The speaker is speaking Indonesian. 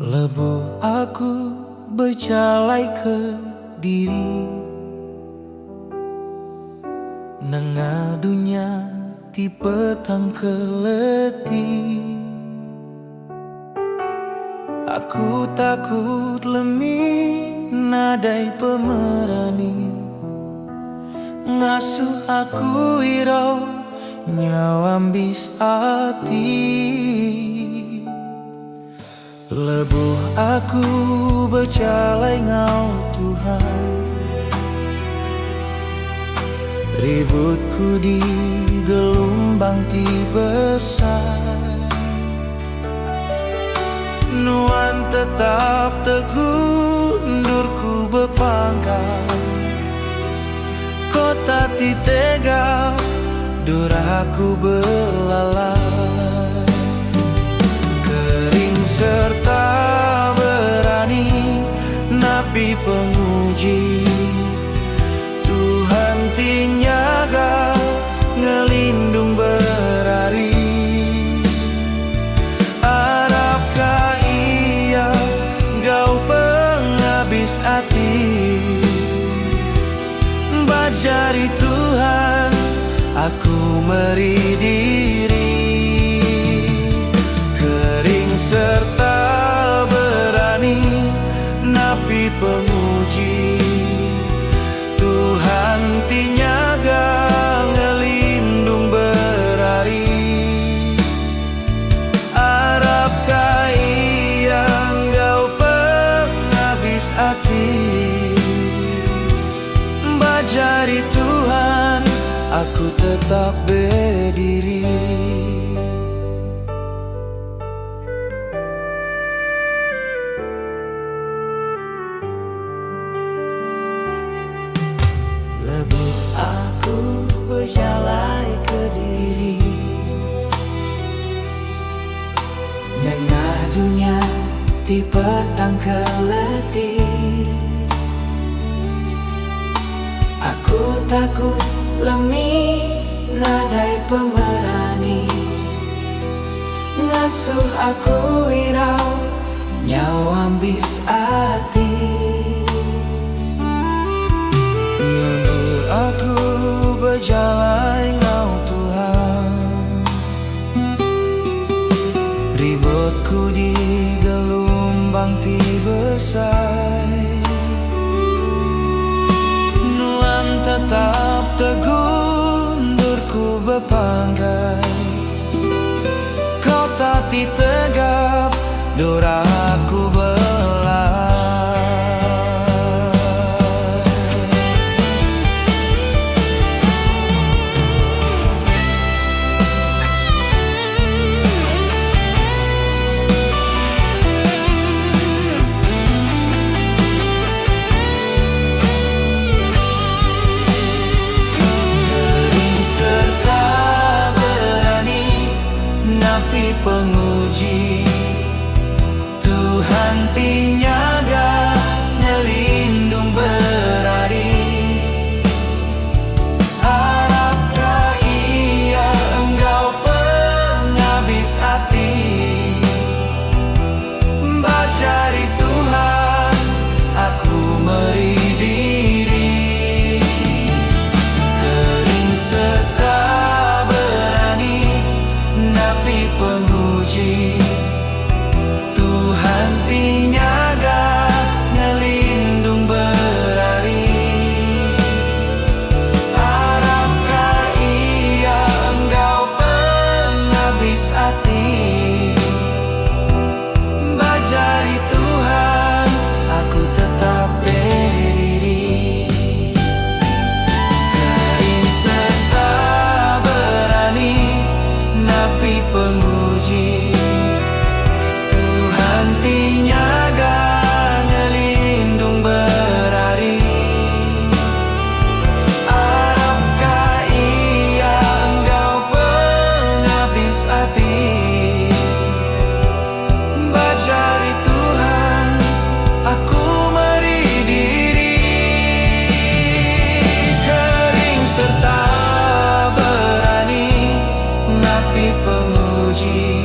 Lebu aku berjalai ke diri, nengah dunia ti petang keleti. Aku takut lemi nadai pemerani, ngasuh aku irau nyawambis hati. Lebuh aku berjalai ngau Tuhan, ributku di gelombang ti besar. Nuan tetap teguh ndurku bepangkal, kota ti tega duraku belalai. Kering serta berani napi penguji, Tuhan ti nyaga ngelindung berari. Harapkah ia engkau penghabis hati, bajari Tuhan aku meri diri. Kering serta berani napi penguji, Tuhan ti nyaga ngelindung berari. Harapkah ia engkau penghabis hati, bajari Tuhan aku tetap berdiri. Lebuh aku berjalai ke diri, nengah dunia ti petang keleti. Aku takut lemi nadai pemerani, ngasuh aku irau nyawambis hati. Aku berjalai ngau Tuhan, ributku di gelombang ti besar. Nuan tetap teguh ndurku bepanggai, kota ti tegap doraku belai. Napi penguji, Tuhan ti nyaga ngelindung berari. Harapkah ia engkau penghabis hati, bajari Tuhan aku meri diri. Kering serta berani napi penguji, Tuhan ti nyaga ngelindung berari. Harapkah ia engkau penghabis hati, bajari Tuhan aku tetap berdiri. Kering serta berani napi penguji, Tuhan ti nyaga ngelindung berari. Harapkah ia engkau penghabis hati, bajari Tuhan aku meri diri. Kering serta berani napi penguji,